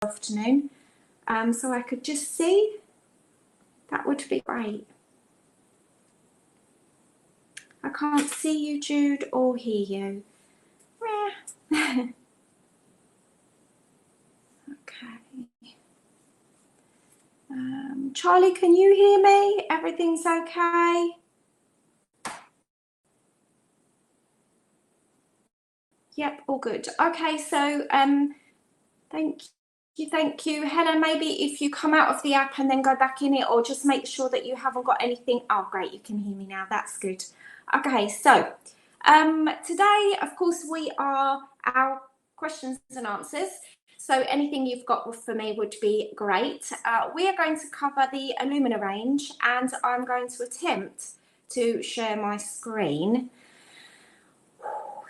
afternoon, so I could just see. That would be great. I can't see you, Jude, or hear you. Okay. Charlie, can you hear me? Everything's okay? Yep, all good. Okay, so thank you. Helen, maybe if you come out of the app and then go back in it, or just make sure that you haven't got anything. Oh, great, you can hear me now. That's good. Okay, so today, of course, we are our questions and answers. So anything you've got for me would be great. We are going to cover the Illumyna range, and I'm going to attempt to share my screen.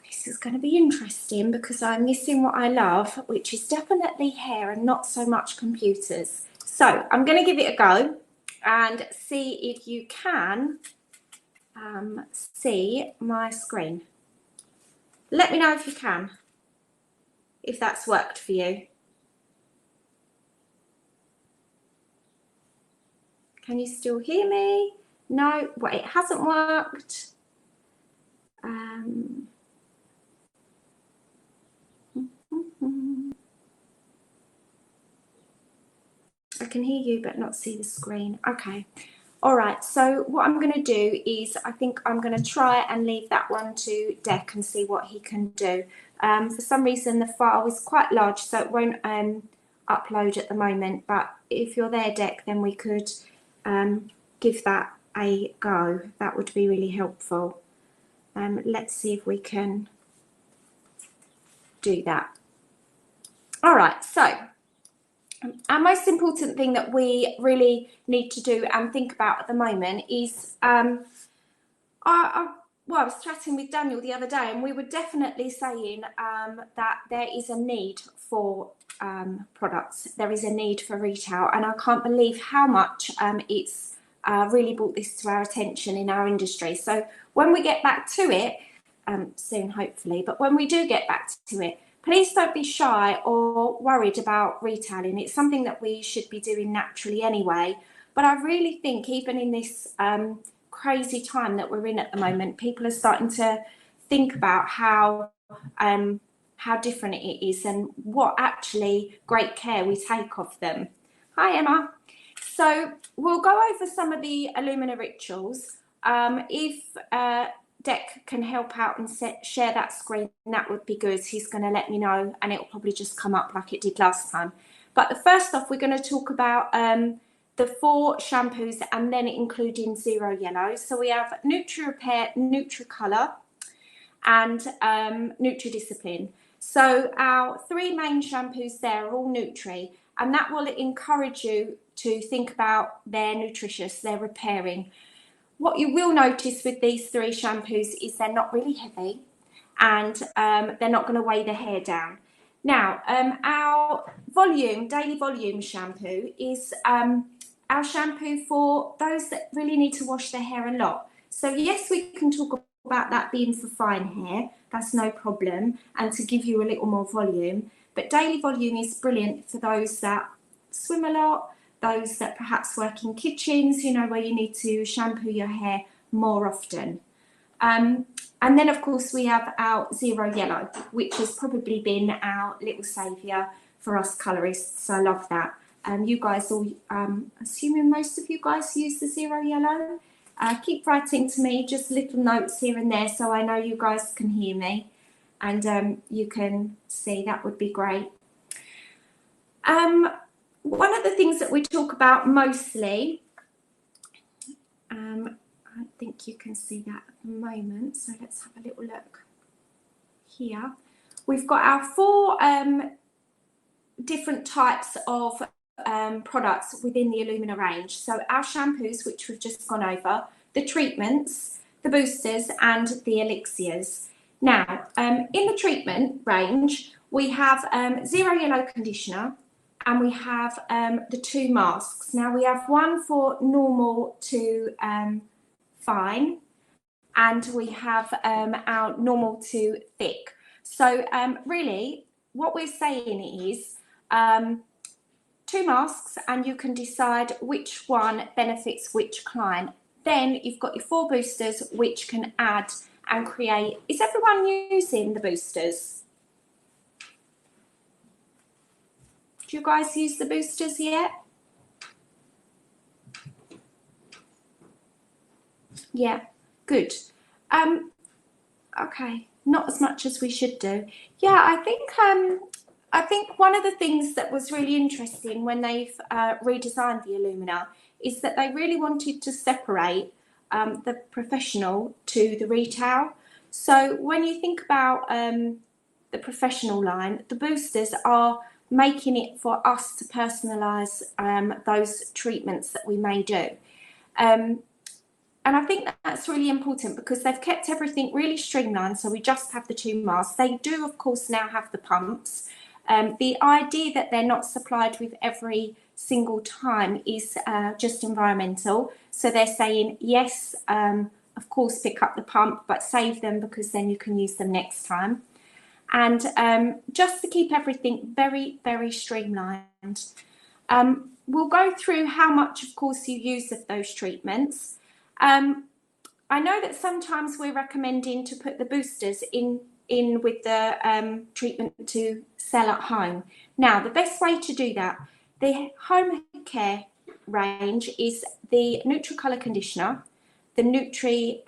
This is going to be interesting because I'm missing what I love, which is definitely hair and not so much computers. So I'm going to give it a go and see if you can see my screen. Let me know if you can, if that's worked for you. Can you still hear me? No, well, it hasn't worked. I can hear you but not see the screen. Okay. All right, so what I'm going to do is I think I'm going to try and leave that one to Dec and see what he can do. For some reason, the file is quite large, so it won't upload at the moment. But if you're there, Dec, then we could give that a go. That would be really helpful. Let's see if we can do that. All right, so our most important thing that we really need to do and think about at the moment is, well, I was chatting with Daniel the other day, and we were definitely saying that there is a need for products. There is a need for retail, and I can't believe how much it's really brought this to our attention in our industry. So when we get back to it, soon hopefully, but when we do get back to it, please don't be shy or worried about retailing. It's something that we should be doing naturally anyway. But I really think even in this crazy time that we're in at the moment, people are starting to think about how different it is and what actually great care we take of them. Hi, Emma. So we'll go over some of the Illumyna rituals. If Dec can help out and share that screen, that would be good. He's going to let me know, and it'll probably just come up like it did last time. But the first off, we're going to talk about the 4 shampoos, and then including Zero Yellow. So we have Nutri Repair, Nutri Color, and Nutri Discipline. So our 3 main shampoos there are all Nutri, and that will encourage you to think about they're nutritious, they're repairing. What you will notice with these 3 shampoos is they're not really heavy, and they're not going to weigh the hair down. Now, our daily volume shampoo is our shampoo for those that really need to wash their hair a lot. So yes, we can talk about that being for fine hair, that's no problem, and to give you a little more volume. But daily volume is brilliant for those that swim a lot, those that perhaps work in kitchens, you know, where you need to shampoo your hair more often. And then, of course, we have our Zero Yellow, which has probably been our little saviour for us colourists. I love that. You guys all, assuming most of you guys use the Zero Yellow, keep writing to me, just little notes here and there, so I know you guys can hear me and you can see. That would be great. One of the things that we talk about mostly, I think you can see that at the moment, so let's have a little look here. We've got our 4 different types of products within the Illumyna range. So our shampoos, which we've just gone over, the treatments, the boosters, and the elixirs. Now, in the treatment range, we have Zero Yellow Conditioner, and we have the 2 masks. Now we have one for normal to fine, and we have our normal to thick. So really what we're saying is 2 masks and you can decide which one benefits which client. Then you've got your 4 boosters which can add and create. Is everyone using the boosters? Do you guys use the boosters yet? Yeah, good. Okay, not as much as we should do. Yeah, I think one of the things that was really interesting when they've redesigned the Illumyna is that they really wanted to separate the professional to the retail. So when you think about the professional line, the boosters are making it for us to personalise those treatments that we may do. And I think that's really important because they've kept everything really streamlined. So we just have the 2 masks. They do, of course, now have the pumps. The idea that they're not supplied with every single time is just environmental. So they're saying, yes, of course, pick up the pump, but save them because then you can use them next time. And just to keep everything very, very streamlined. We'll go through how much, of course, you use of those treatments. I know that sometimes we're recommending to put the boosters in with the treatment to sell at home. Now, the best way to do that, the home care range is the Nutri-Colour Conditioner, the Nutri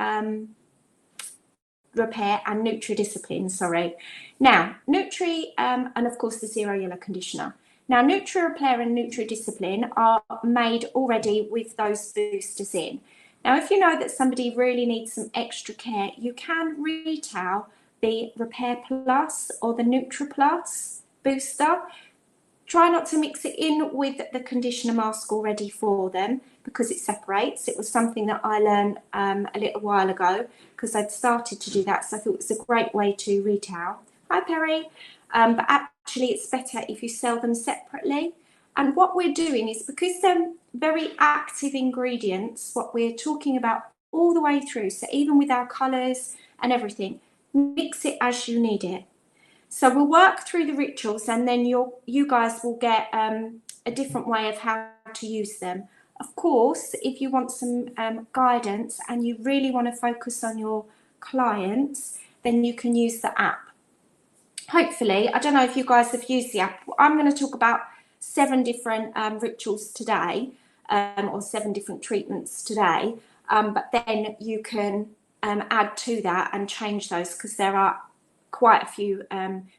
Repair and Nutri Discipline, sorry. Now, Nutri and of course the Zero Yellow Conditioner. Now, Nutri Repair and Nutri Discipline are made already with those boosters in. Now, if you know that somebody really needs some extra care, you can retail the Repair Plus or the Nutri Plus booster. Try not to mix it in with the conditioner mask already for them because it separates. It was something that I learned a little while ago because I'd started to do that, so I thought it was a great way to retail. Hi, Perry. But actually, it's better if you sell them separately. And what we're doing is, because they're very active ingredients, what we're talking about all the way through, so even with our colours and everything, mix it as you need it. So we'll work through the rituals and then you guys will get a different way of how to use them. Of course, if you want some guidance and you really want to focus on your clients, then you can use the app. Hopefully, I don't know if you guys have used the app. I'm going to talk about 7 different rituals today, or 7 different treatments today, but then you can add to that and change those because there are quite a few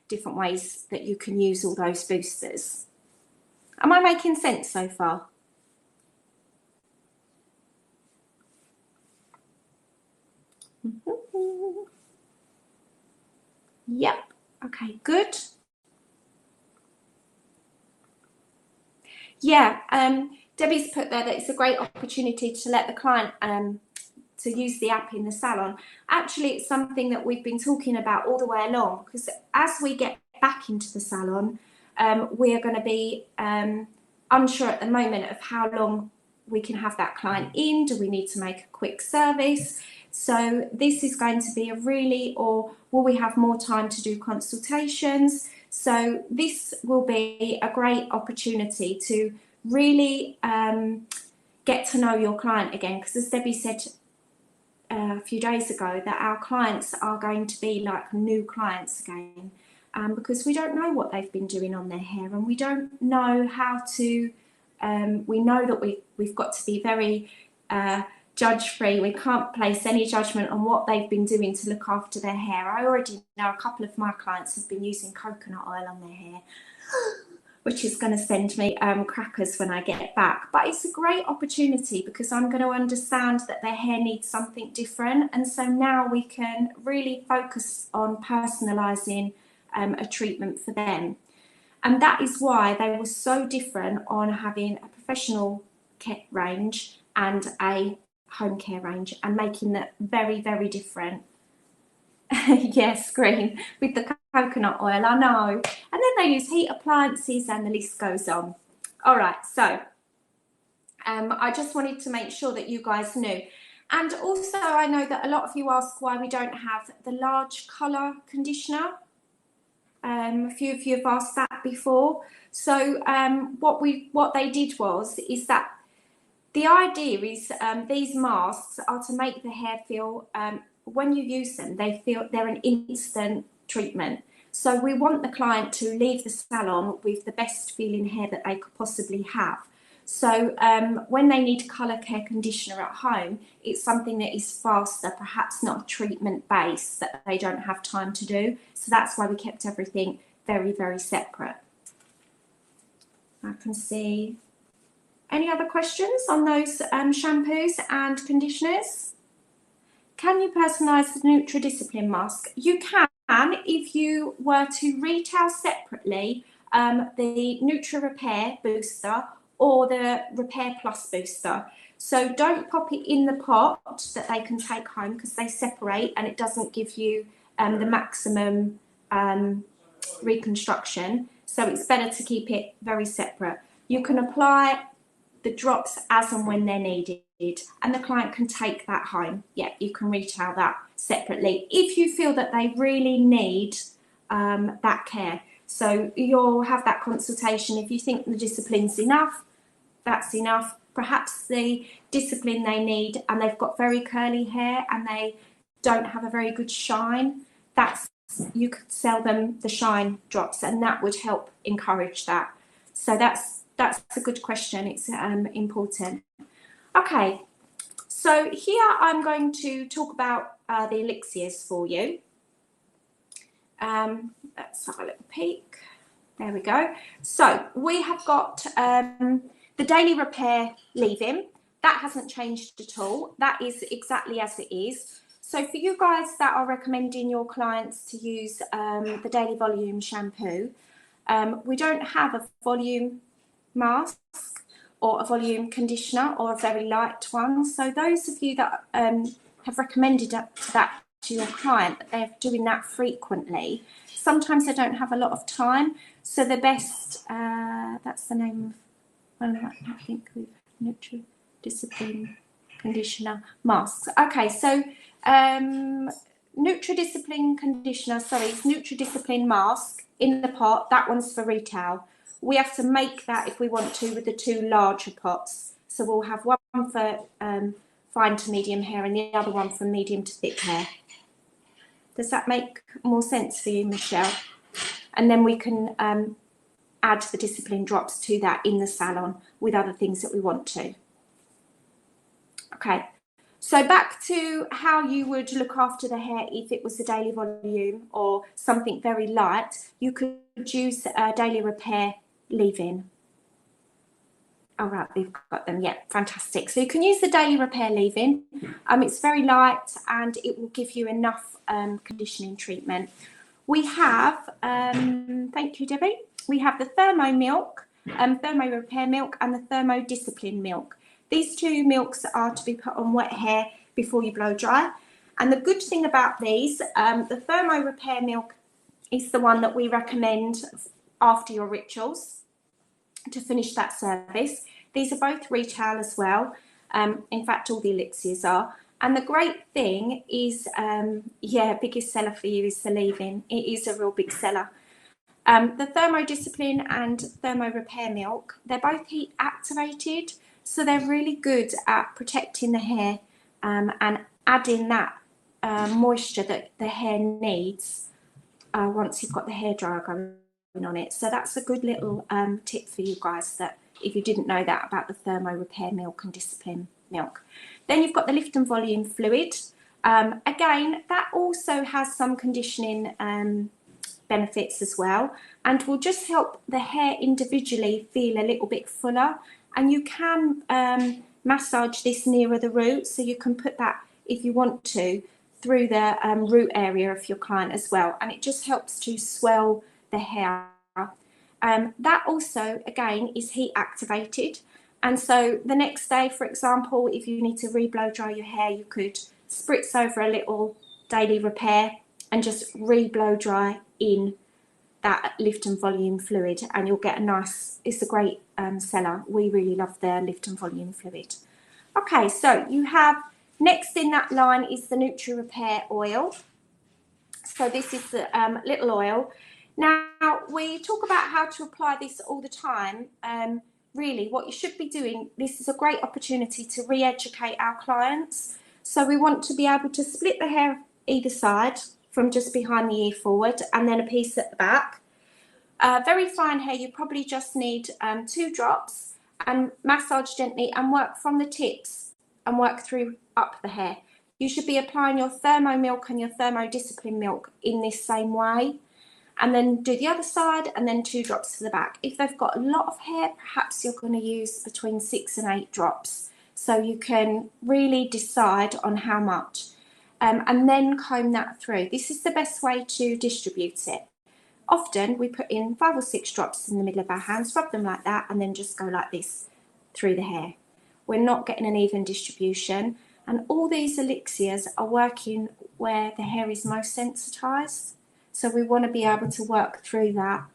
different ways that you can use all those boosters. Am I making sense so far? Yep. Okay, good. Yeah, Debbie's put there that it's a great opportunity to let the client to use the app in the salon. Actually, it's something that we've been talking about all the way along because as we get back into the salon, we are going to be unsure at the moment of how long we can have that client in. Do we need to make a quick service? So this is going to be a really, or will we have more time to do consultations? So this will be a great opportunity to really get to know your client again, because as Debbie said a few days ago, that our clients are going to be like new clients again, because we don't know what they've been doing on their hair, and we don't know how to, we know that we've got to be very judge-free. We can't place any judgment on what they've been doing to look after their hair. I already know a couple of my clients have been using coconut oil on their hair, which is going to send me crackers when I get back. But it's a great opportunity because I'm going to understand that their hair needs something different. And so now we can really focus on personalising a treatment for them. And that is why they were so different on having a professional care range and a home care range, and making that very, very different. Yes, green with the coconut oil, I know. And then they use heat appliances and the list goes on. All right, so I just wanted to make sure that you guys knew. And also I know that a lot of you ask why we don't have the large colour conditioner. A few of you have asked that that before. So what they did is that the idea is these masks are to make the hair feel, when you use them, they feel they're an instant treatment. So we want the client to leave the salon with the best feeling hair that they could possibly have. So when they need colour care conditioner at home, it's something that is faster, perhaps not a treatment base that they don't have time to do. So that's why we kept everything very, very separate. I can see. Any other questions on those shampoos and conditioners? Can you personalise the NutriDiscipline mask? You can if you were to retail separately the Nutri Repair Booster or the Repair Plus Booster. So don't pop it in the pot that they can take home because they separate and it doesn't give you the maximum reconstruction. So it's better to keep it very separate. You can apply the drops as and when they're needed and the client can take that home. Yeah, you can retail that separately if you feel that they really need that care. So you'll have that consultation. If you think the discipline's enough, that's enough. Perhaps the discipline they need and they've got very curly hair and they don't have a very good shine, you could sell them the shine drops and that would help encourage that. So that's a good question. It's important. Okay, so here I'm going to talk about the elixirs for you. Let's have a little peek. There we go. So we have got the Daily Repair leave-in. That hasn't changed at all. That is exactly as it is. So for you guys that are recommending your clients to use the Daily Volume shampoo, we don't have a volume mask or a volume conditioner or a very light one. So those of you that have recommended that to your client, that they're doing that frequently, sometimes they don't have a lot of time. So the best, that's the name of, well, I think we've NutriDiscipline conditioner masks. Okay, so NutriDiscipline conditioner, sorry, it's NutriDiscipline mask in the pot. That one's for retail. We have to make that if we want to with the two larger pots. So we'll have one for fine to medium hair and the other one for medium to thick hair. Does that make more sense for you, Michelle? And then we can add the discipline drops to that in the salon with other things that we want to. Okay, so back to how you would look after the hair if it was a Daily Volume or something very light. You could use a Daily Repair leave-in. All right, we've got them. Yeah, fantastic. So you can use the Daily Repair leave-in. It's very light and it will give you enough conditioning treatment. We have, thank you, Debbie. We have the Thermo Milk, Thermo Repair Milk and the Thermo Discipline Milk. These two milks are to be put on wet hair before you blow dry. And the good thing about these, the Thermo Repair Milk is the one that we recommend after your rituals to finish that service. These are both retail as well. In fact, all the elixirs are. And the great thing is, yeah, biggest seller for you is the leave-in. It is a real big seller. The Thermo Discipline and Thermo Repair Milk, they're both heat activated. So they're really good at protecting the hair and adding that moisture that the hair needs once you've got the hairdryer going on it. So that's a good little tip for you guys, that if you didn't know that about the Thermo Repair Milk and Discipline Milk. Then you've got the Lift and Volume Fluid. Again, that also has some conditioning benefits as well, and will just help the hair individually feel a little bit fuller. And you can massage this nearer the root, so you can put that, if you want to, through the root area of your client as well, and it just helps to swell the hair. That also, again, is heat activated, and so the next day, for example, if you need to re-blow dry your hair, you could spritz over a little Daily Repair and just re-blow dry in that Lift and Volume Fluid, and you'll get a nice, it's a great seller. We really love the Lift and Volume Fluid. Okay, so you have, next in that line is the Nutri Repair Oil. So this is the little oil. Now, we talk about how to apply this all the time. Really, what you should be doing, this is a great opportunity to re-educate our clients. So we want to be able to split the hair either side from just behind the ear forward, and then a piece at the back. Very fine hair, you probably just need 2 drops, and massage gently and work from the tips and work through up the hair. You should be applying your Thermo Milk and your Thermo Discipline Milk in this same way, and then do the other side and then 2 drops to the back. If they've got a lot of hair, perhaps you're going to use between 6 and 8 drops, so you can really decide on how much, and then comb that through. This is the best way to distribute it. Often we put in 5 or 6 drops in the middle of our hands, rub them like that, and then just go like this through the hair. We're not getting an even distribution, and all these elixirs are working where the hair is most sensitized. So we want to be able to work through that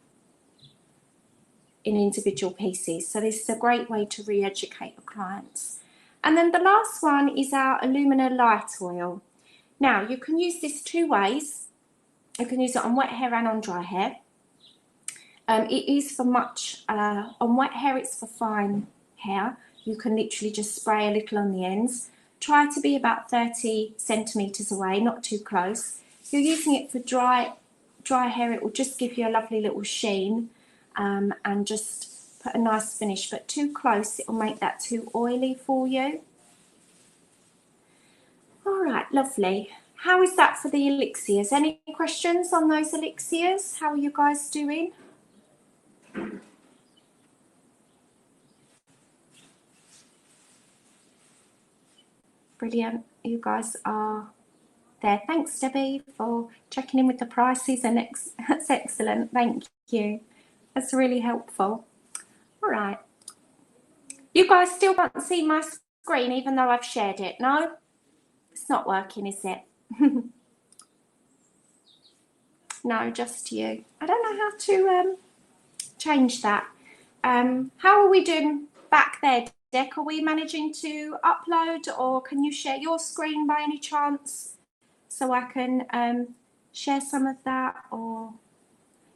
in individual pieces. So this is a great way to re-educate the clients. And then the last one is our Illumyna light oil. Now, you can use this 2 ways. You can use it on wet hair and on dry hair. It is for much, on wet hair it's for fine hair. You can literally just spray a little on the ends. Try to be about 30 centimetres away, not too close. If you're using it for dry hair, it will just give you a lovely little sheen, and just put a nice finish, but too close, it will make that too oily for you. All right, lovely. How is that for the elixirs? Any questions on those elixirs? How are you guys doing? Brilliant. You guys are there. Thanks, Debbie, for checking in with the prices, and that's excellent. Thank you. That's really helpful. All right. You guys still can't see my screen even though I've shared it, no? It's not working, is it? No, just you. I don't know how to change that. How are we doing back there, Dec? Are we managing to upload, or can you share your screen by any chance so I can share some of that? Or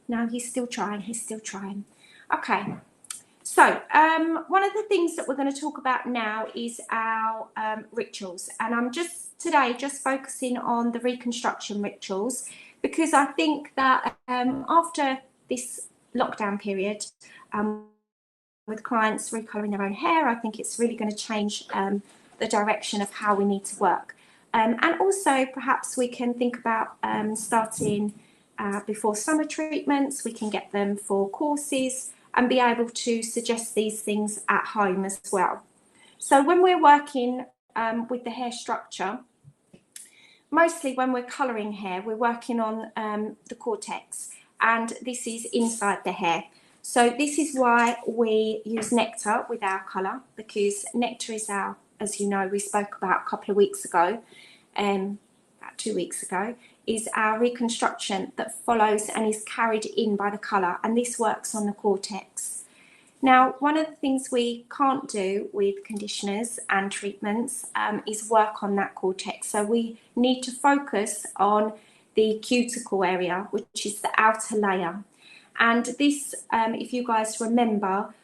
no, he's still trying. Okay. So one of the things that we're going to talk about now is our rituals, and I'm today just focusing on the reconstruction rituals, because I think that after this lockdown period, with clients recolouring their own hair, I think it's really going to change the direction of how we need to work. And also perhaps we can think about starting before summer treatments. We can get them for courses and be able to suggest these things at home as well. So when we're working with the hair structure, mostly when we're colouring hair, we're working on the cortex, and this is inside the hair. So this is why we use nectar with our colour, because nectar is our, as you know, we spoke about a couple of weeks ago, about 2 weeks ago, is our reconstruction that follows and is carried in by the colour, and this works on the cortex. Now, one of the things we can't do with conditioners and treatments is work on that cortex. So we need to focus on the cuticle area, which is the outer layer. And this, if you guys remember,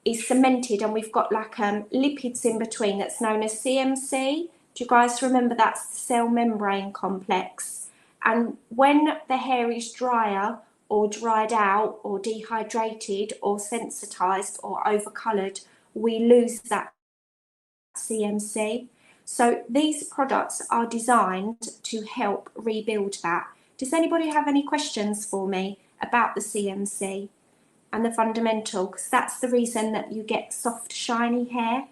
is cemented, and we've got like lipids in between that's known as CMC. Do you guys remember? That's the cell membrane complex. And when the hair is drier or dried out or dehydrated or sensitized or overcoloured, we lose that CMC. So these products are designed to help rebuild that. Does anybody have any questions for me about the CMC and the fundamental? Because that's the reason that you get soft, shiny hair.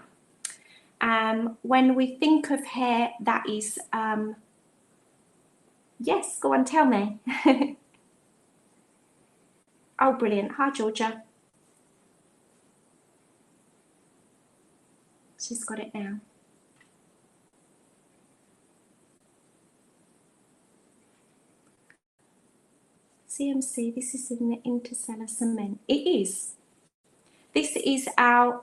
When we think of hair that is, yes, go on, tell me. Oh, brilliant. Hi, Georgia. She's got it now. CMC, this is in the intercellular cement. It is. This is our,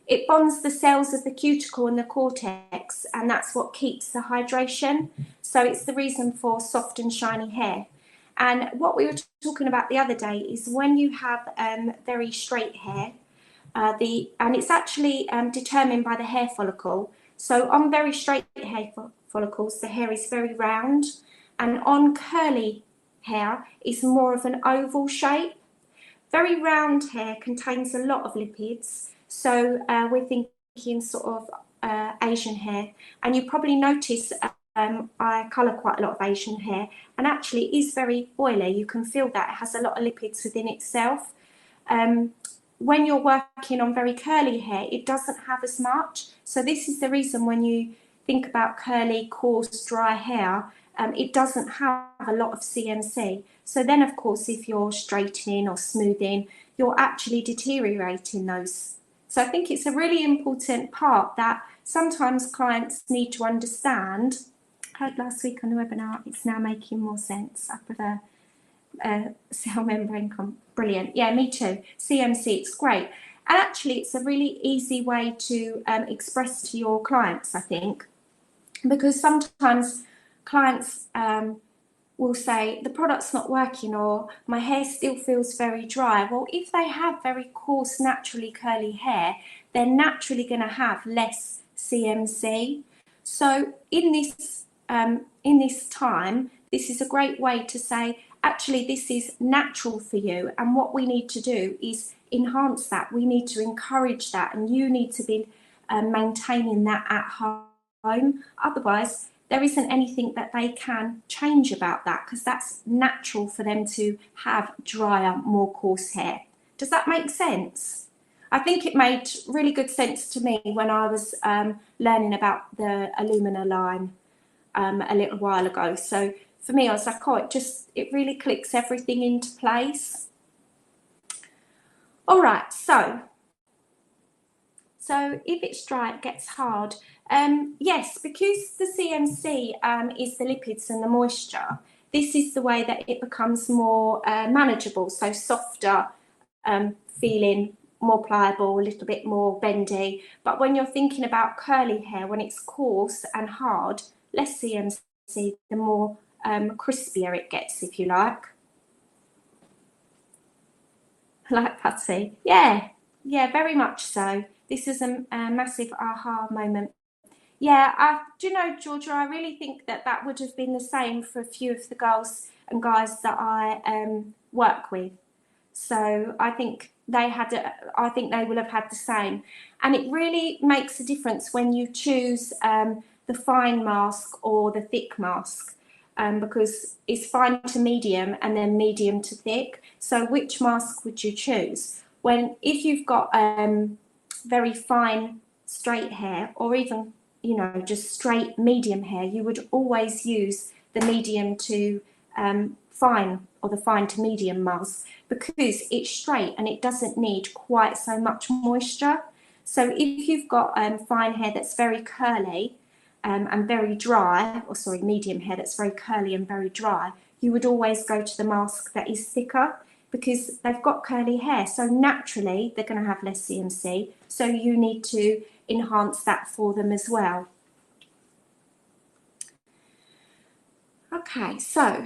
it bonds the cells of the cuticle and the cortex, and that's what keeps the hydration. So it's the reason for soft and shiny hair. And what we were talking about the other day is when you have very straight hair, and it's actually determined by the hair follicle. So on very straight hair follicles, the hair is very round, and on curly hair, it's more of an oval shape. Very round hair contains a lot of lipids, so we're thinking sort of Asian hair, and you probably notice I colour quite a lot of Asian hair, and actually it is very oily. You can feel that it has a lot of lipids within itself. When you're working on very curly hair, it doesn't have as much. So this is the reason when you think about curly, coarse, dry hair, it doesn't have a lot of CMC. So then, of course, if you're straightening or smoothing, you're actually deteriorating those. So I think it's a really important part that sometimes clients need to understand. I heard last week on the webinar, it's now making more sense. I prefer cell membrane, brilliant. Yeah, me too. CMC, it's great. And actually, it's a really easy way to express to your clients, I think, because sometimes clients will say the product's not working, or my hair still feels very dry. Well, if they have very coarse, naturally curly hair, they're naturally going to have less CMC. So in this time, this is a great way to say, actually, this is natural for you, and what we need to do is enhance that. We need to encourage that, and you need to be maintaining that at home. Otherwise, there isn't anything that they can change about that, because that's natural for them to have drier, more coarse hair. Does that make sense? I think it made really good sense to me when I was learning about the Illumyna line a little while ago. So for me, I was like, oh, it really clicks everything into place. All right, so if it's dry, it gets hard. Yes, because the CMC is the lipids and the moisture, this is the way that it becomes more manageable, so softer, feeling more pliable, a little bit more bendy. But when you're thinking about curly hair, when it's coarse and hard, less CMC, the more crispier it gets, if you like. Like Patsy. Yeah, very much so. This is a massive aha moment. Yeah, do you know, Georgia, I really think that would have been the same for a few of the girls and guys that I work with. So I think they will have had the same. And it really makes a difference when you choose the fine mask or the thick mask, because it's fine to medium and then medium to thick. So which mask would you choose? If you've got very fine straight hair, or even, you know, just straight medium hair, you would always use the medium to fine, or the fine to medium mask, because it's straight and it doesn't need quite so much moisture. So if you've got fine hair that's very curly and very dry, or sorry, medium hair that's very curly and very dry, you would always go to the mask that is thicker, because they've got curly hair, so naturally they're going to have less CMC, so you need to enhance that for them as well. Okay, so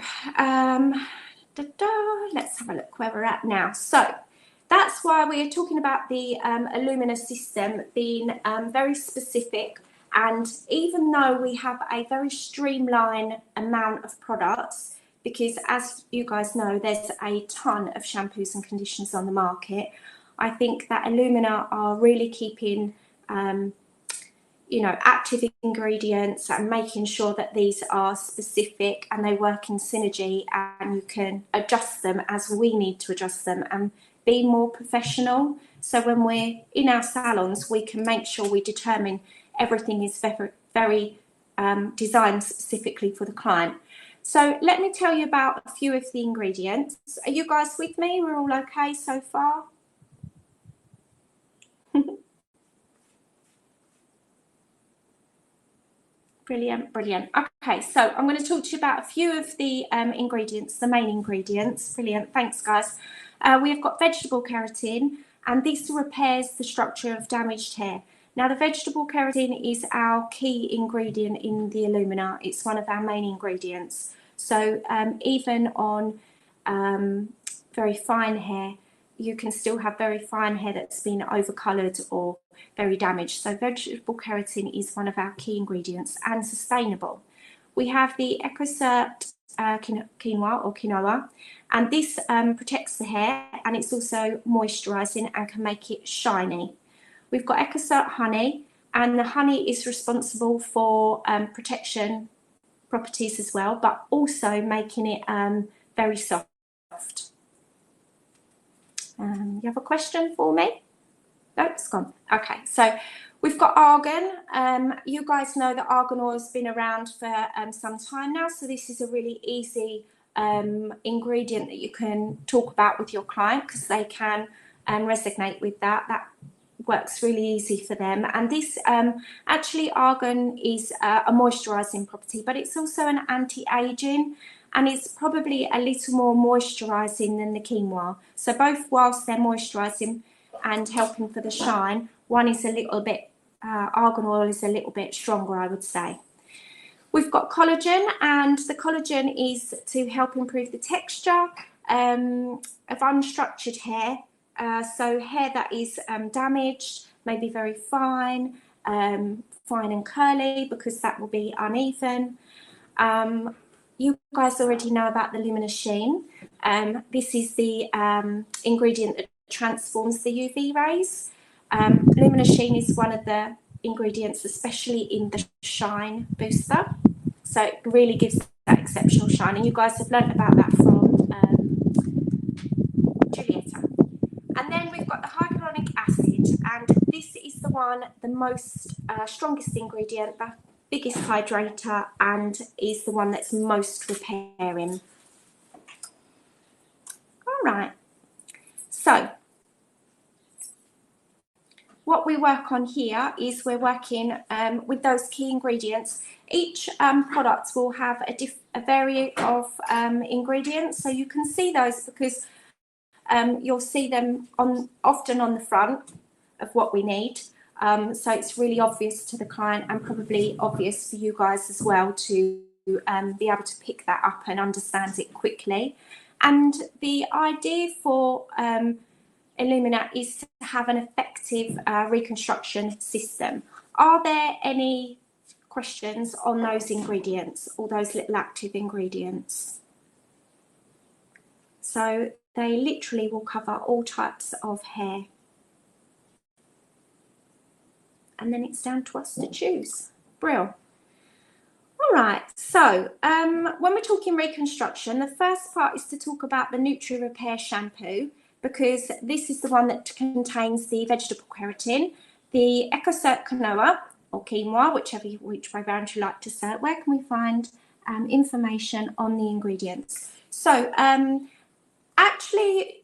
let's have a look where we're at now. So that's why we are talking about the Illumyna system being very specific, and even though we have a very streamlined amount of products, because as you guys know, there's a ton of shampoos and conditioners on the market, I think that Illumyna are really keeping you know, active ingredients and making sure that these are specific and they work in synergy, and you can adjust them as we need to adjust them and be more professional. So when we're in our salons, we can make sure we determine everything is very, very designed specifically for the client. So let me tell you about a few of the ingredients. Are you guys with me? We're all okay so far? Brilliant, brilliant. Okay, so I'm going to talk to you about a few of the ingredients, the main ingredients. Brilliant, thanks guys. We've got vegetable keratin, and this repairs the structure of damaged hair. Now, the vegetable keratin is our key ingredient in the Illumyna. It's one of our main ingredients. So even on very fine hair, you can still have very fine hair that's been overcoloured or very damaged. So vegetable keratin is one of our key ingredients and sustainable. We have the EcoCert quinoa or quinoa, and this protects the hair, and it's also moisturising and can make it shiny. We've got EcoCert honey, and the honey is responsible for protection properties as well, but also making it very soft. You have a question for me? No, it's gone. Okay, so we've got argan. You guys know that argan oil has been around for some time now, so this is a really easy ingredient that you can talk about with your client, because they can resonate with that. That works really easy for them. And this actually, argan is a moisturising property, but it's also an anti-aging, and it's probably a little more moisturising than the quinoa. So both, whilst they're moisturising and helping for the shine, one is a little bit, argan oil is a little bit stronger, I would say. We've got collagen, and the collagen is to help improve the texture of unstructured hair. So hair that is damaged, maybe very fine, fine and curly, because that will be uneven. You guys already know about the Illumyna sheen. This is the ingredient that transforms the UV rays. Illumyna sheen is one of the ingredients, especially in the shine booster. So it really gives that exceptional shine. And you guys have learnt about that from Julieta. And then we've got the hyaluronic acid, and this is the one, the most strongest ingredient, the biggest hydrator, and is the one that's most repairing. All right, so what we work on here is we're working with those key ingredients. Each product will have a variety of ingredients, so you can see those because you'll see them often on the front of what we need. So it's really obvious to the client, and probably obvious for you guys as well, to be able to pick that up and understand it quickly. And the idea for Illumyna is to have an effective reconstruction system. Are there any questions on those ingredients, or those little active ingredients? So they literally will cover all types of hair. And then it's down to us to choose. Brill. All right, so when we're talking reconstruction, the first part is to talk about the Nutri Repair shampoo, because this is the one that contains the vegetable keratin, the EcoCert quinoa or quinoa, which way round you like to say it. Where can we find information on the ingredients? So actually,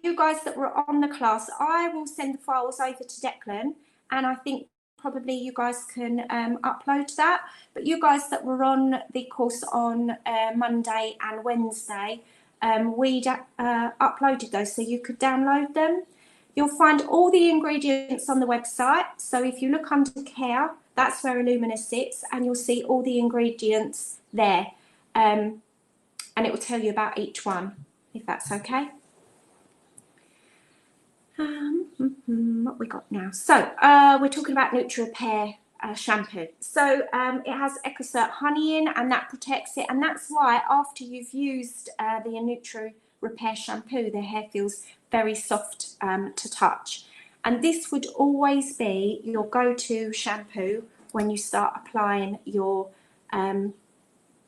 you guys that were on the class, I will send the files over to Declan, and I think probably you guys can upload that. But you guys that were on the course on Monday and Wednesday, we'd uploaded those so you could download them. You'll find all the ingredients on the website. So if you look under care, that's where Illumyna sits, and you'll see all the ingredients there. And it will tell you about each one, if that's okay. What we got now? So we're talking about Nutri Repair shampoo. So it has EcoCert honey in, and that protects it, and that's why after you've used the Nutri Repair shampoo, the hair feels very soft to touch. And this would always be your go-to shampoo when you start applying your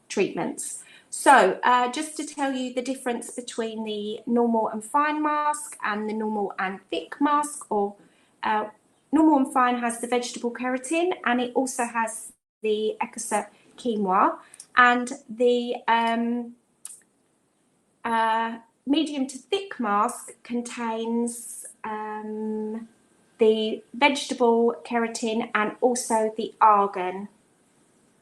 treatments. So just to tell you the difference between the normal and fine mask and the normal and thick mask, or normal and fine has the vegetable keratin, and it also has the EcoCert quinoa, and the medium to thick mask contains the vegetable keratin and also the argan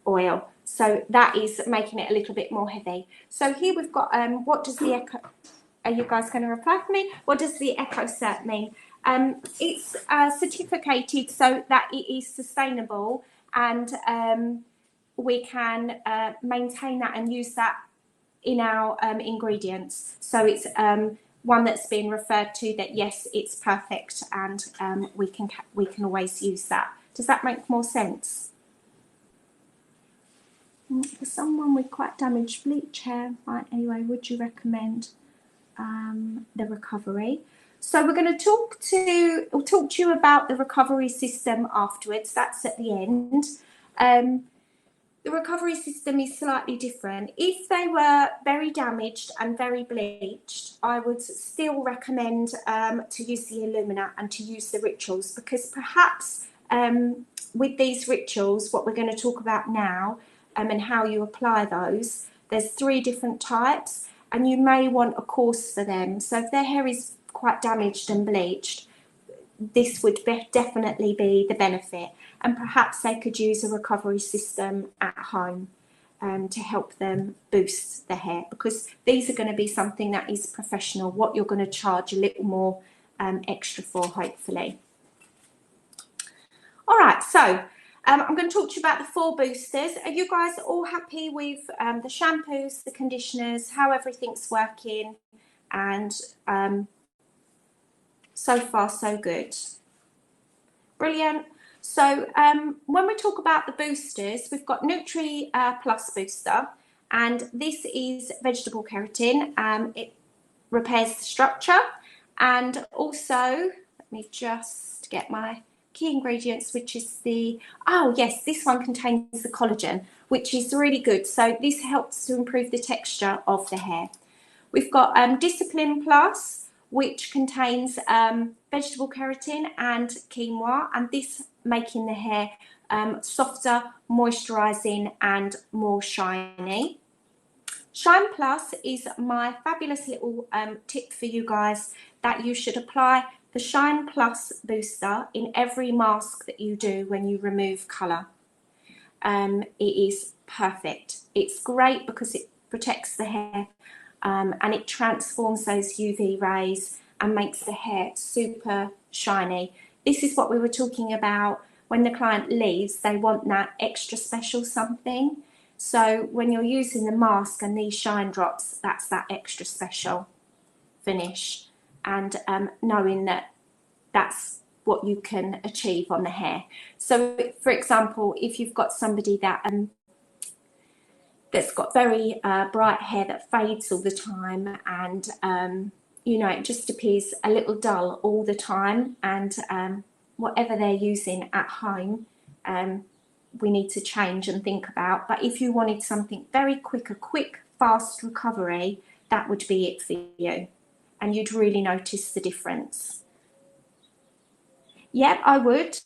oil. So that is making it a little bit more heavy. So here we've got, what does the Eco, are you guys going to reply for me? What does the EcoCert mean? It's certificated so that it is sustainable, and we can maintain that and use that in our ingredients. So it's one that's been referred to that, yes, it's perfect, and we can always use that. Does that make more sense? For someone with quite damaged bleach hair, right, anyway, would you recommend the recovery? So we're going to talk to you about the recovery system afterwards. That's at the end. The recovery system is slightly different. If they were very damaged and very bleached, I would still recommend to use the Illumyna and to use the rituals, because perhaps with these rituals, what we're going to talk about now and how you apply those, there's 3 different types, and you may want a course for them. So if their hair is quite damaged and bleached, this would definitely be the benefit, and perhaps they could use a recovery system at home to help them boost the hair, because these are going to be something that is professional, what you're going to charge a little more extra for, hopefully. All right, so I'm going to talk to you about the 4 boosters. Are you guys all happy with the shampoos, the conditioners, how everything's working? And so far, so good. Brilliant. So when we talk about the boosters, we've got Nutri Plus Booster, and this is vegetable keratin. It repairs the structure, and also, let me just get my key ingredients, which is yes, this one contains the collagen, which is really good. So this helps to improve the texture of the hair. We've got Discipline Plus, which contains vegetable keratin and quinoa, and this making the hair softer, moisturising and more shiny. Shine Plus is my fabulous little tip for you guys, that you should apply the Shine Plus booster in every mask that you do when you remove colour. It is perfect. It's great because it protects the hair and it transforms those UV rays and makes the hair super shiny. This is what we were talking about. When the client leaves, they want that extra special something. So when you're using the mask and these shine drops, that's that extra special finish, and knowing that that's what you can achieve on the hair. So for example, if you've got somebody that that's got very bright hair that fades all the time, and you know, it just appears a little dull all the time, and whatever they're using at home, we need to change and think about. But if you wanted something very quick, a quick, fast recovery, that would be it for you, and you'd really notice the difference. Yep, I would.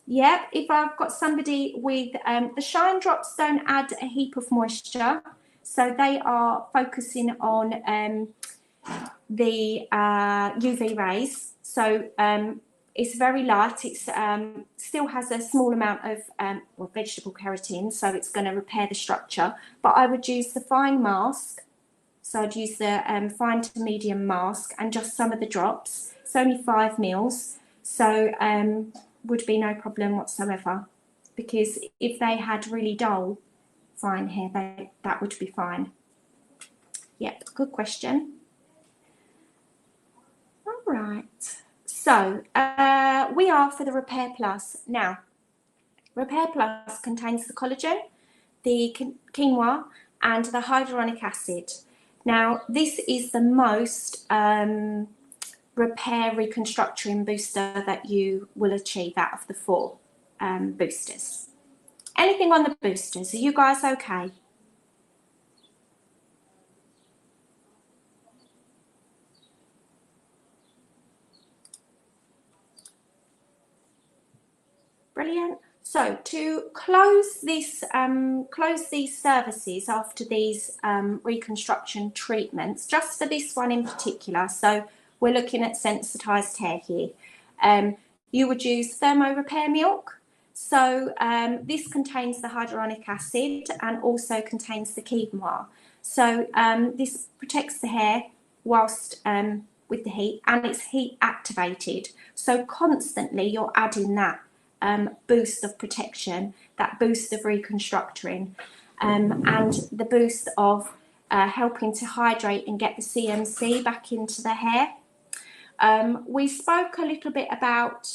Yep, if I've got somebody with the shine drops don't add a heap of moisture, so they are focusing on the UV rays. So it's very light. It's still has a small amount of vegetable keratin, so it's going to repair the structure. But I would use the fine mask. So I'd use the fine to medium mask and just some of the drops. It's only 5 mils, so would be no problem whatsoever. Because if they had really dull fine hair, that would be fine. Yep, good question. All right. So we are for the Repair Plus. Now, Repair Plus contains the collagen, the quinoa, and the hyaluronic acid. Now, this is the most repair reconstructing booster that you will achieve out of the 4 boosters. Anything on the boosters? Are you guys okay? Brilliant. So to close these services after these reconstruction treatments, just for this one in particular, so we're looking at sensitised hair here, you would use Thermo Repair Milk. So this contains the hyaluronic acid and also contains the quinoa. So this protects the hair whilst with the heat, and it's heat activated. So constantly you're adding that boost of protection, that boost of reconstructing, and the boost of helping to hydrate and get the CMC back into the hair. We spoke a little bit about,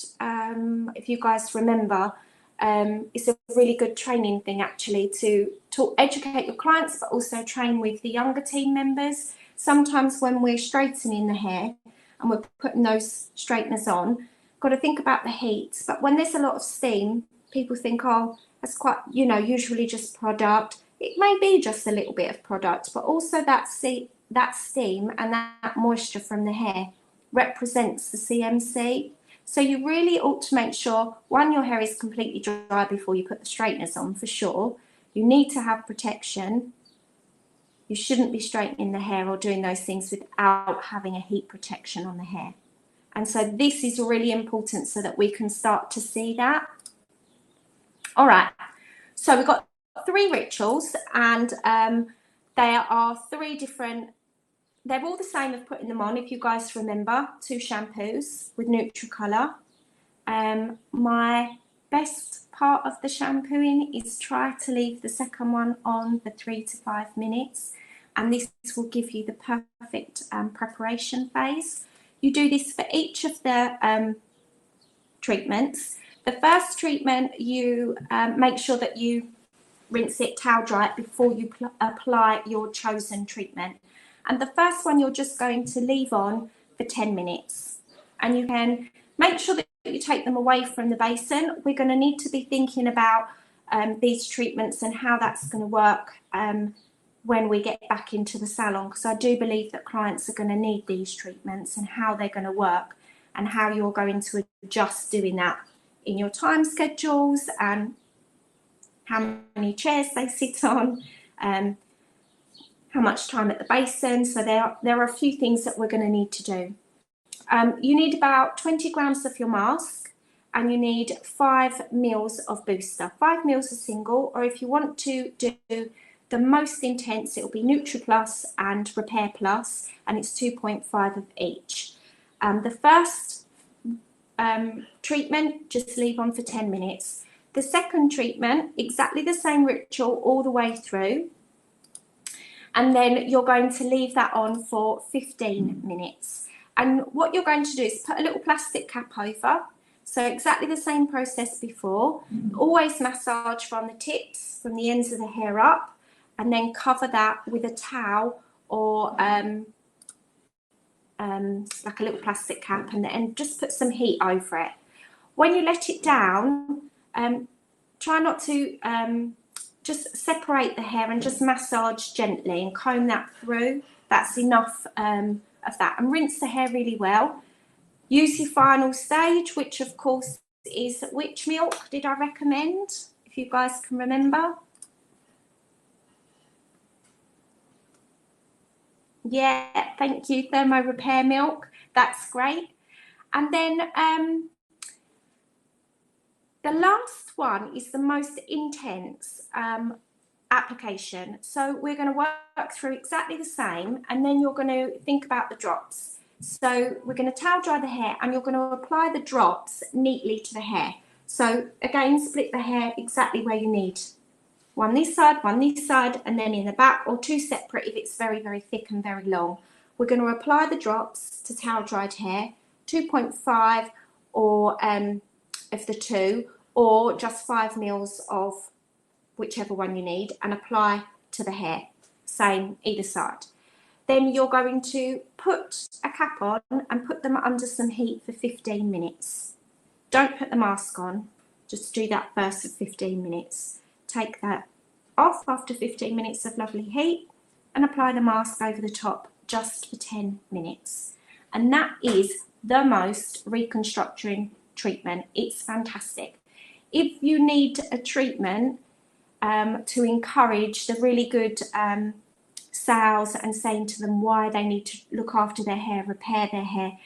if you guys remember, it's a really good training thing actually to educate your clients, but also train with the younger team members. Sometimes when we're straightening the hair and we're putting those straighteners on, got to think about the heat. But when there's a lot of steam, people think, oh, that's quite, you know, usually just product. It may be just a little bit of product, but also that steam and that moisture from the hair represents the CMC. So you really ought to make sure, one, your hair is completely dry before you put the straighteners on, for sure. You need to have protection. You shouldn't be straightening the hair or doing those things without having a heat protection on the hair. And so this is really important so that we can start to see that. All right, so we've got 3 rituals, and there are 3 different, they're all the same of putting them on, if you guys remember, 2 shampoos with neutral colour. My best part of the shampooing is try to leave the second one on for 3 to 5 minutes, and this will give you the perfect preparation phase. You do this for each of the treatments. The first treatment, you make sure that you rinse it towel dry before you apply your chosen treatment. And the first one you're just going to leave on for 10 minutes. And you can make sure that you take them away from the basin. We're going to need to be thinking about these treatments and how that's going to work when we get back into the salon, because I do believe that clients are going to need these treatments and how they're going to work and how you're going to adjust doing that in your time schedules and how many chairs they sit on, how much time at the basin. So there are a few things that we're going to need to do. You need about 20 grams of your mask, and you need 5 mils of booster. 5 mils a single, or if you want to do the most intense, it will be Nutri Plus and Repair Plus, and it's 2.5 of each. The first treatment, just leave on for 10 minutes. The second treatment, exactly the same ritual all the way through. And then you're going to leave that on for 15 minutes. And what you're going to do is put a little plastic cap over. So exactly the same process before. Always massage from the tips, from the ends of the hair up, and then cover that with a towel or like a little plastic cap, and just put some heat over it. When you let it down, try not to just separate the hair and just massage gently and comb that through. That's enough of that, and rinse the hair really well. Use your final stage, which of course is, which milk did I recommend, if you guys can remember? Yeah, thank you, Thermo Repair milk. That's great. And then the last one is the most intense application. So we're going to work through exactly the same, and then you're going to think about the drops. So we're going to towel dry the hair, and you're going to apply the drops neatly to the hair. So again, split the hair exactly where you need. One this side, and then in the back, or 2 separate if it's very, very thick and very long. We're going to apply the drops to towel dried hair, 2.5 or of the 2, or just 5 mils of whichever one you need, and apply to the hair, same either side. Then you're going to put a cap on and put them under some heat for 15 minutes. Don't put the mask on, just do that first for 15 minutes. Take that off after 15 minutes of lovely heat and apply the mask over the top just for 10 minutes. And that is the most reconstructing treatment. It's fantastic. If you need a treatment to encourage the really good sales and saying to them why they need to look after their hair, repair their hair,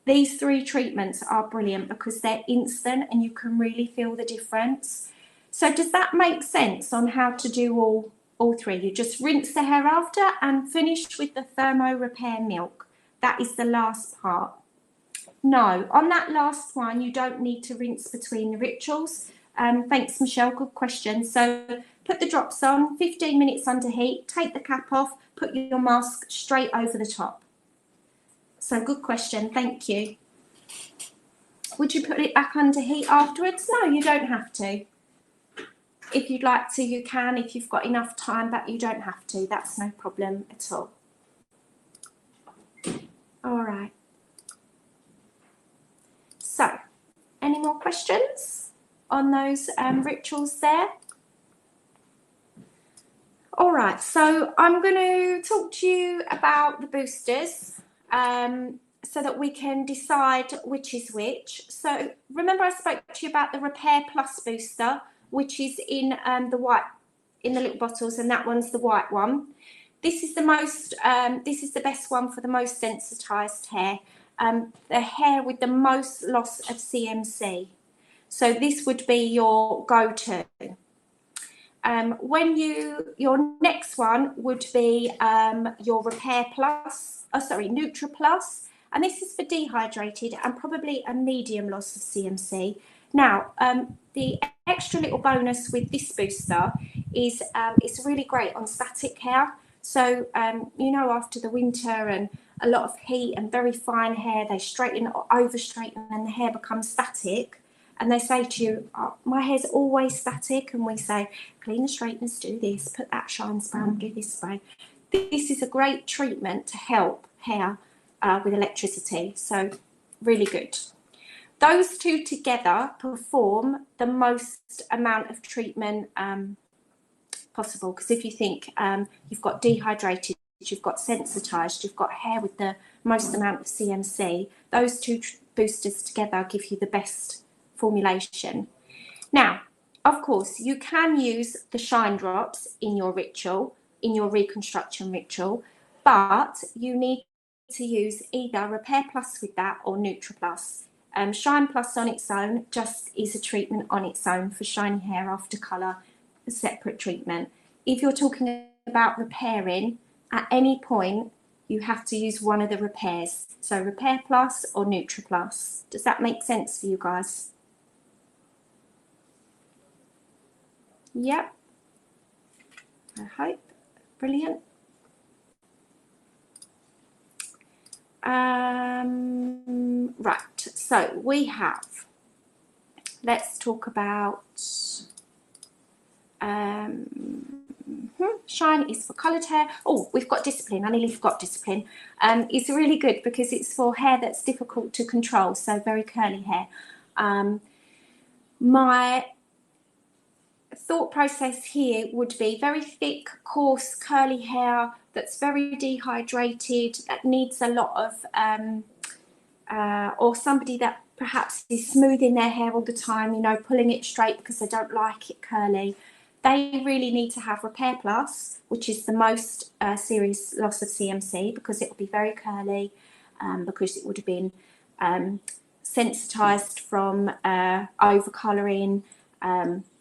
these 3 treatments are brilliant because they're instant and you can really feel the difference. So does that make sense on how to do all 3? You just rinse the hair after and finish with the Thermo Repair milk. That is the last part. No, on that last one, you don't need to rinse between the rituals. Thanks, Michelle. Good question. So put the drops on, 15 minutes under heat, take the cap off, put your mask straight over the top. So good question. Thank you. Would you put it back under heat afterwards? No, you don't have to. If you'd like to, you can. If you've got enough time, but you don't have to. That's no problem at all. All right. So, any more questions on those rituals there? All right, so I'm going to talk to you about the boosters so that we can decide which is which. So remember I spoke to you about the Repair Plus booster, which is in the white, in the little bottles, and that one's the white one. This is the most, this is the best one for the most sensitized hair, the hair with the most loss of CMC. So this would be your go-to. Your next one would be your Repair Plus, Nutra Plus, and this is for dehydrated and probably a medium loss of CMC. Now, the extra little bonus with this booster is it's really great on static hair. So, you know, after the winter and a lot of heat and very fine hair, they straighten or over straighten and the hair becomes static. And they say to you, oh, my hair's always static. And we say, clean the straighteners, do this, put that shine spray on, do this spray. This is a great treatment to help hair with electricity. So really good. Those two together perform the most amount of treatment possible. Because if you think you've got dehydrated, you've got sensitized, you've got hair with the most amount of CMC, those two boosters together give you the best formulation. Now, of course, you can use the shine drops in your ritual, in your reconstruction ritual, but you need to use either Repair Plus with that or Nutra Plus. Shine Plus on its own just is a treatment on its own for shiny hair after colour, a separate treatment. If you're talking about repairing, at any point you have to use one of the repairs. So Repair Plus or Nutra Plus. Does that make sense for you guys? Yep, I hope. Brilliant. Right, so we have, let's talk about shine is for coloured hair. Oh, we've got discipline. I nearly forgot discipline. It's really good because it's for hair that's difficult to control, so very curly hair. My thought process here would be very thick, coarse, curly hair that's very dehydrated, that needs a lot of, or somebody that perhaps is smoothing their hair all the time, you know, pulling it straight because they don't like it curly. They really need to have Repair Plus, which is the most serious loss of CMC because it will be very curly, because it would have been sensitized from over-colouring,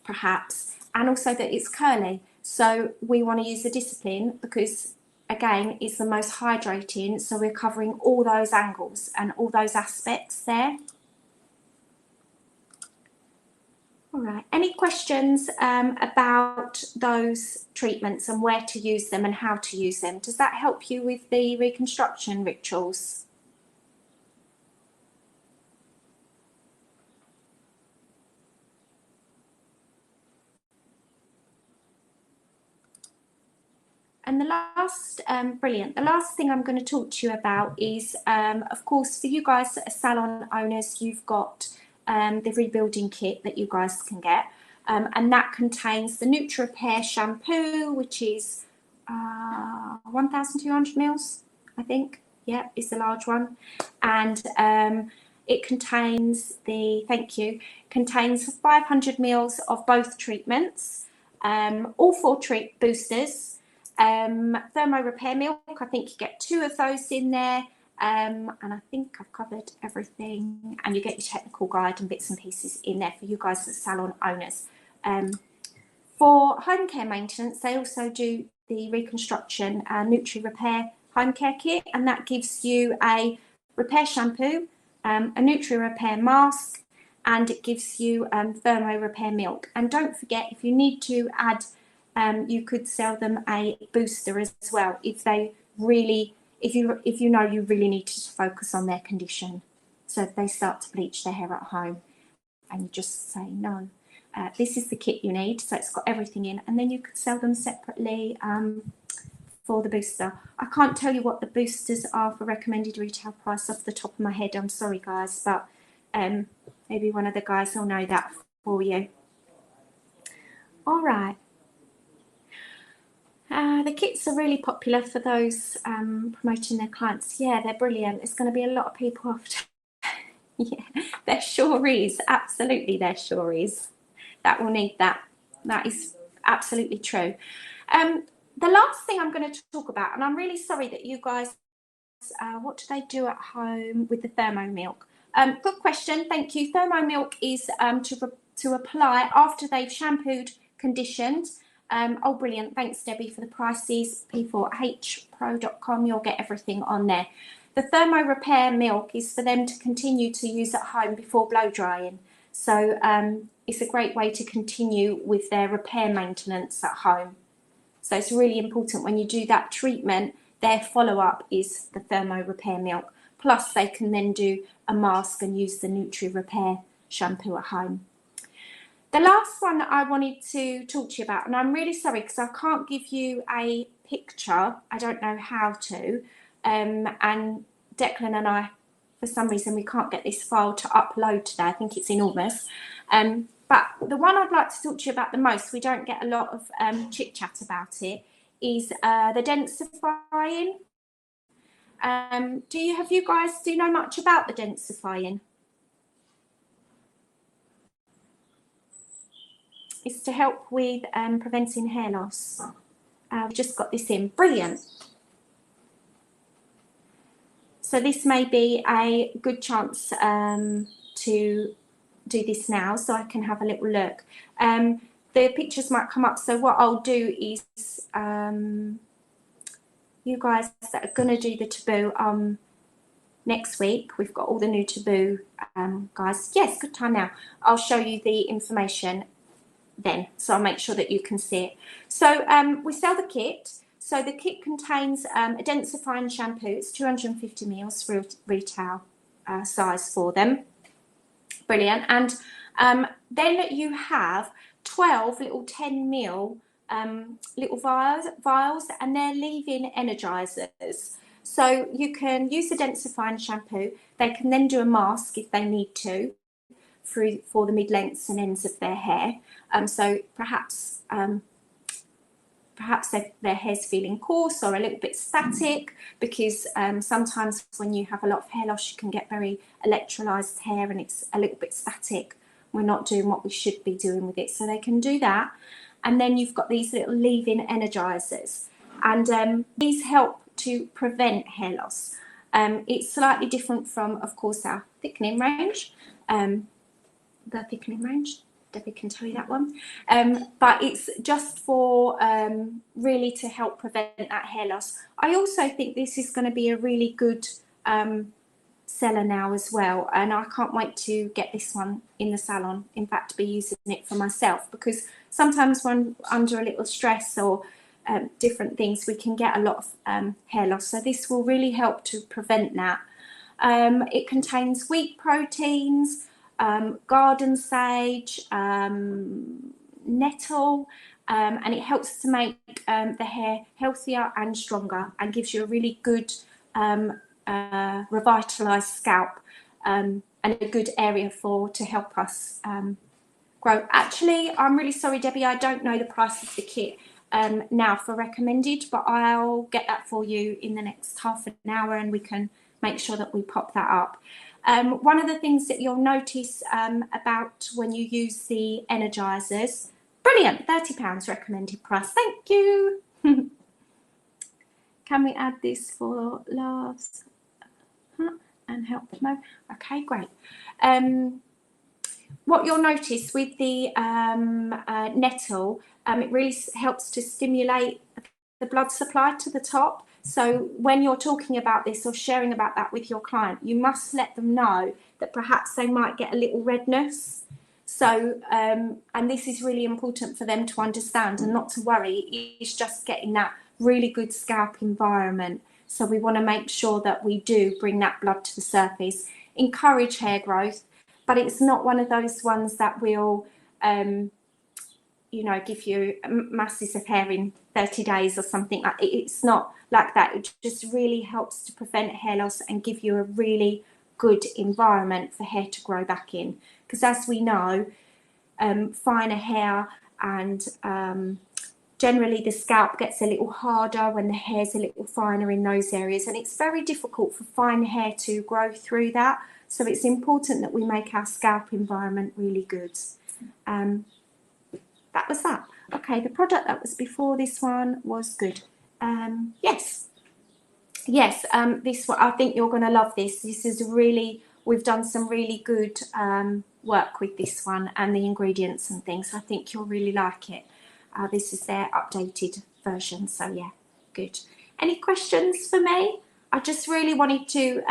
perhaps, and also that it's curly. So we want to use the discipline because, again, it's the most hydrating, so we're covering all those angles and all those aspects there. All right, any questions about those treatments and where to use them and how to use them? Does that help you with the reconstruction rituals? And the last, brilliant, the last thing I'm going to talk to you about is, of course, for you guys that are salon owners, you've got the rebuilding kit that you guys can get. And that contains the Nutra Repair shampoo, which is 1,200 mils, I think. Yeah, it's the large one. And it contains contains 500 mils of both treatments, all 4 boosters. Thermo Repair Milk, I think you get 2 of those in there, and I think I've covered everything, and you get your technical guide and bits and pieces in there for you guys as salon owners. For home care maintenance, they also do the reconstruction Nutri Repair home care kit, and that gives you a repair shampoo, a Nutri Repair mask, and it gives you thermo repair milk. And don't forget, if you need to add, you could sell them a booster as well if they really, if you know you really need to focus on their condition. So if they start to bleach their hair at home and you just say no, this is the kit you need. So it's got everything in, and then you could sell them separately for the booster. I can't tell you what the boosters are for recommended retail price off the top of my head. I'm sorry, guys, but maybe one of the guys will know that for you. All right. The kits are really popular for those promoting their clients. Yeah, they're brilliant. There's going to be a lot of people after. Yeah, there sure is. Absolutely, there sure is. That will need that. That is absolutely true. The last thing I'm going to talk about, and I'm really sorry that you guys, what do they do at home with the thermo milk? Good question, thank you. Thermo milk is to apply after they've shampooed, conditioned. Oh, brilliant, thanks Debbie for the prices. P4hpro.com, you'll get everything on there. The thermo repair milk is for them to continue to use at home before blow drying. So it's a great way to continue with their repair maintenance at home. So it's really important when you do that treatment, their follow-up is the thermo repair milk. Plus they can then do a mask and use the Nutri Repair shampoo at home. The last one that I wanted to talk to you about, and I'm really sorry because I can't give you a picture, I don't know how to, and Declan and I, for some reason, we can't get this file to upload today. I think it's enormous. But the one I'd like to talk to you about the most, we don't get a lot of chit chat about it, is the densifying. Do you guys know much about the densifying? It's to help with preventing hair loss. I've just got this in. Brilliant. So this may be a good chance to do this now, so I can have a little look. The pictures might come up, so what I'll do is you guys that are going to do the taboo next week, we've got all the new taboo guys. Yes, good time now. I'll show you the information then, so I'll make sure that you can see it. So we sell the kit. So the kit contains a densifying shampoo. It's 250 ml for retail size for them. Brilliant. And then you have 12 little 10 ml little vials, and they're leave-in energizers. So you can use the densifying shampoo. They can then do a mask if they need to for the mid-lengths and ends of their hair. So perhaps their hair's feeling coarse or a little bit static, because sometimes when you have a lot of hair loss, you can get very electrolyzed hair and it's a little bit static. We're not doing what we should be doing with it. So they can do that. And then you've got these little leave-in energizers. And these help to prevent hair loss. It's slightly different from, of course, our thickening range. The thickening range. Debbie can tell you that one, but it's just for really to help prevent that hair loss. I also think this is going to be a really good seller now as well, and I can't wait to get this one in the salon, in fact be using it for myself, because sometimes when under a little stress or different things, we can get a lot of hair loss, so this will really help to prevent that. It contains wheat proteins, garden sage, nettle, and it helps to make the hair healthier and stronger, and gives you a really good revitalized scalp, and a good area to help us grow. Actually, I'm really sorry, Debbie, I don't know the price of the kit now for recommended, but I'll get that for you in the next half an hour, and we can make sure that we pop that up. One of the things that you'll notice about when you use the energizers, brilliant, £30 recommended price, thank you. Can we add this for laughs and help promote? Okay, great. What you'll notice with the nettle, it really helps to stimulate the blood supply to the top. So when you're talking about this or sharing about that with your client, you must let them know that perhaps they might get a little redness. So, and this is really important for them to understand and not to worry. It's just getting that really good scalp environment. So we want to make sure that we do bring that blood to the surface, encourage hair growth, but it's not one of those ones that will, you know, give you masses of hair in 30 days or something like that. It's not like that. It just really helps to prevent hair loss and give you a really good environment for hair to grow back in. Because as we know, finer hair and generally the scalp gets a little harder when the hair's a little finer in those areas, and it's very difficult for fine hair to grow through that. So it's important that we make our scalp environment really good. That was that. Okay, the product that was before this one was good. Yes, this one, I think you're going to love this. This is really, we've done some really good work with this one and the ingredients and things. I think you'll really like it. This is their updated version, so yeah, good. Any questions for me? I just really wanted to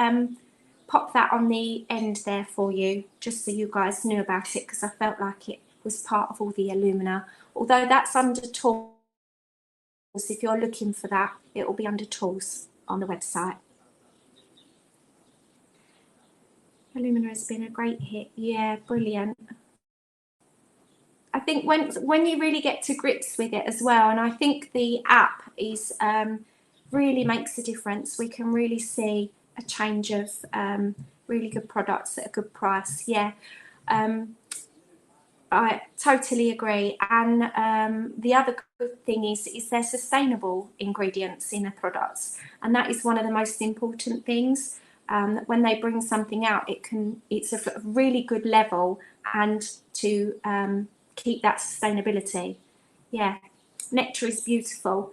pop that on the end there for you, just so you guys knew about it, because I felt like it was part of all the Illumyna. Although that's under tools, if you're looking for that, it will be under tools on the website. Illumyna has been a great hit. Yeah, brilliant. I think when you really get to grips with it as well, and I think the app is really makes a difference. We can really see a change of really good products at a good price. Yeah, I totally agree. And the other good thing is they're sustainable ingredients in the products, and that is one of the most important things. When they bring something out, it's a really good level, and to keep that sustainability. Yeah, nectar is beautiful.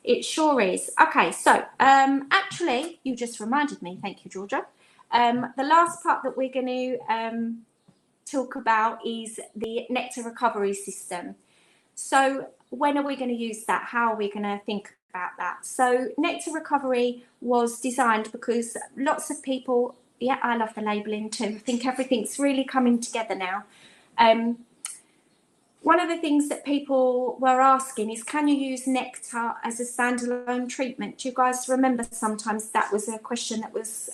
It sure is. Okay, so actually, you just reminded me. Thank you, Georgia. The last part that we're going to talk about is the nectar recovery system. So when are we going to use that? How are we going to think about that? So nectar recovery was designed because lots of people, yeah, I love the labelling too. I think everything's really coming together now. One of the things that people were asking is, can you use nectar as a standalone treatment? Do you guys remember sometimes that was a question that was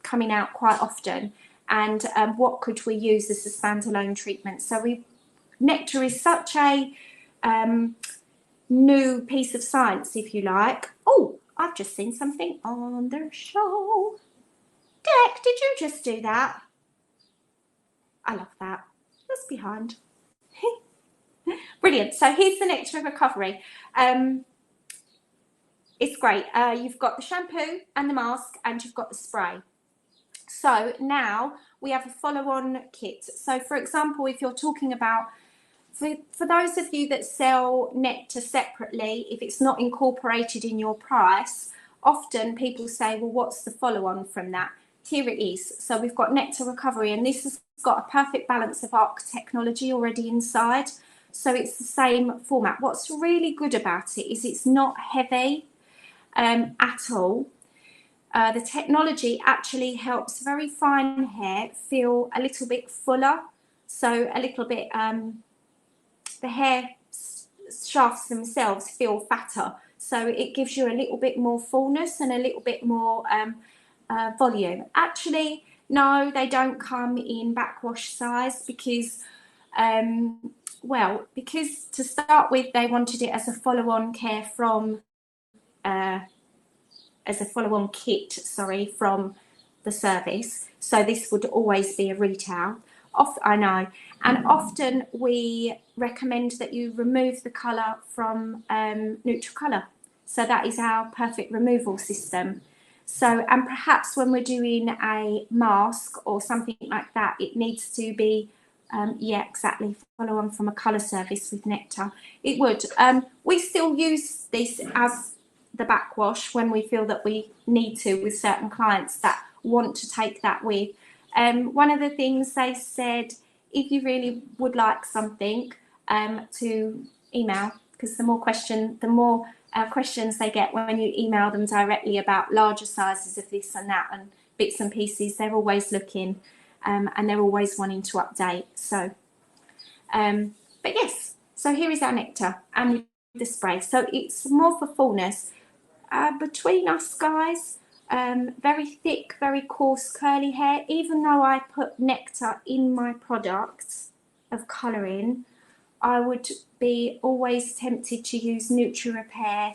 coming out quite often? And what could we use as a standalone treatment? So nectar is such a new piece of science, if you like. Oh, I've just seen something on the show. Deck, did you just do that? I love that. That's behind. Brilliant. So here's the nectar recovery. It's great. You've got the shampoo and the mask, and you've got the spray. So now we have a follow-on kit. So for example, if you're talking about, for those of you that sell nectar separately, if it's not incorporated in your price, often people say, well, what's the follow-on from that? Here it is. So we've got nectar recovery, and this has got a perfect balance of ARC technology already inside. So it's the same format. What's really good about it is it's not heavy at all. The technology actually helps very fine hair feel a little bit fuller. So a little bit, the hair shafts themselves feel fatter. So it gives you a little bit more fullness and a little bit more volume. Actually, no, they don't come in backwash size because, well, because to start with, they wanted it as a follow-on care from, as a follow-on kit, sorry, from the service. So this would always be a retail. I know. And often we recommend that you remove the colour from neutral colour. So that is our perfect removal system. So, and perhaps when we're doing a mask or something like that, it needs to be, yeah, exactly, follow on from a colour service with nectar. It would. We still use this as the backwash when we feel that we need to with certain clients that want to take that with. One of the things they said, if you really would like something, to email, because the more questions they get when you email them directly about larger sizes of this and that and bits and pieces. They're always looking, and they're always wanting to update. So, but yes, so here is our nectar and the spray. So it's more for fullness. Between us guys, very thick, very coarse curly hair, even though I put nectar in my products of colouring, I would be always tempted to use Nutri Repair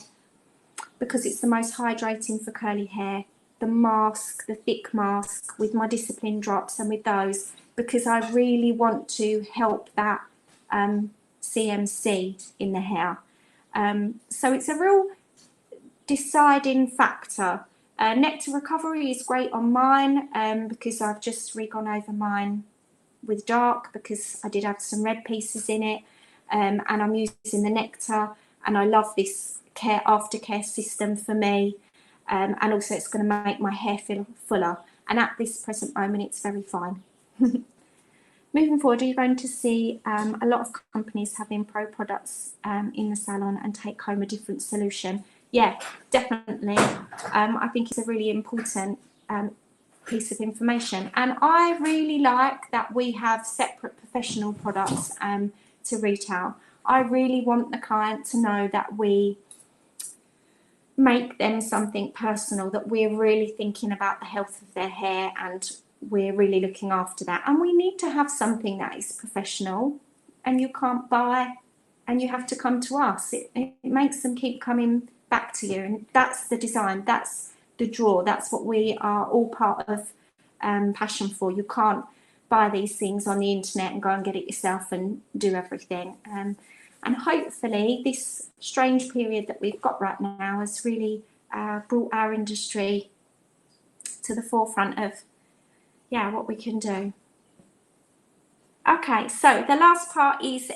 because it's the most hydrating for curly hair. The mask, the thick mask with my Discipline drops and with those, because I really want to help that CMC in the hair. So it's a real deciding factor. Nectar Recovery is great on mine because I've just re-gone over mine with dark because I did have some red pieces in it, and I'm using the nectar, and I love this aftercare system for me, and also it's going to make my hair feel fuller, and at this present moment it's very fine. Moving forward, you're going to see a lot of companies having pro products in the salon and take home a different solution. Yeah, definitely. I think it's a really important piece of information, and I really like that we have separate professional products to retail. I really want the client to know that we make them something personal, that we're really thinking about the health of their hair and we're really looking after that. And we need to have something that is professional, and you can't buy and you have to come to us. It makes them keep coming back to you, and that's the design, that's the draw, that's what we are all part of passion for. You can't buy these things on the internet and go and get it yourself and do everything. And hopefully this strange period that we've got right now has really brought our industry to the forefront of what we can do. Okay, so the last part is,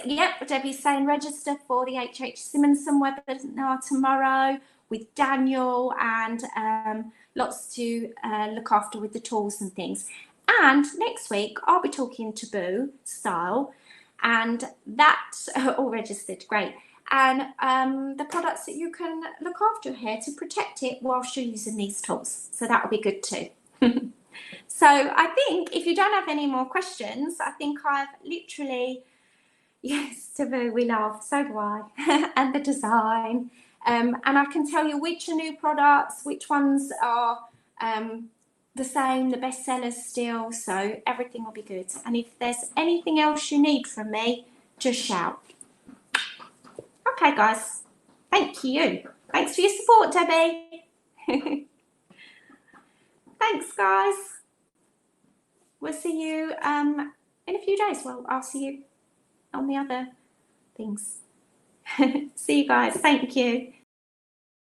Debbie's saying register for the H.H. Simonson webinar tomorrow with Daniel, and lots to look after with the tools and things. And next week I'll be talking taboo style, and that's all registered, great. And the products that you can look after your hair to protect it whilst you're using these tools. So that'll be good too. So I think if you don't have any more questions, I think I've literally, yes, taboo, we love, so do I, and the design. And I can tell you which are new products, which ones are the same, the best sellers still, so everything will be good. And if there's anything else you need from me, just shout. Okay, guys, thank you. Thanks for your support, Debbie. Thanks, guys. We'll see you in a few days. Well, I'll see you on the other things. See you guys. Thank you.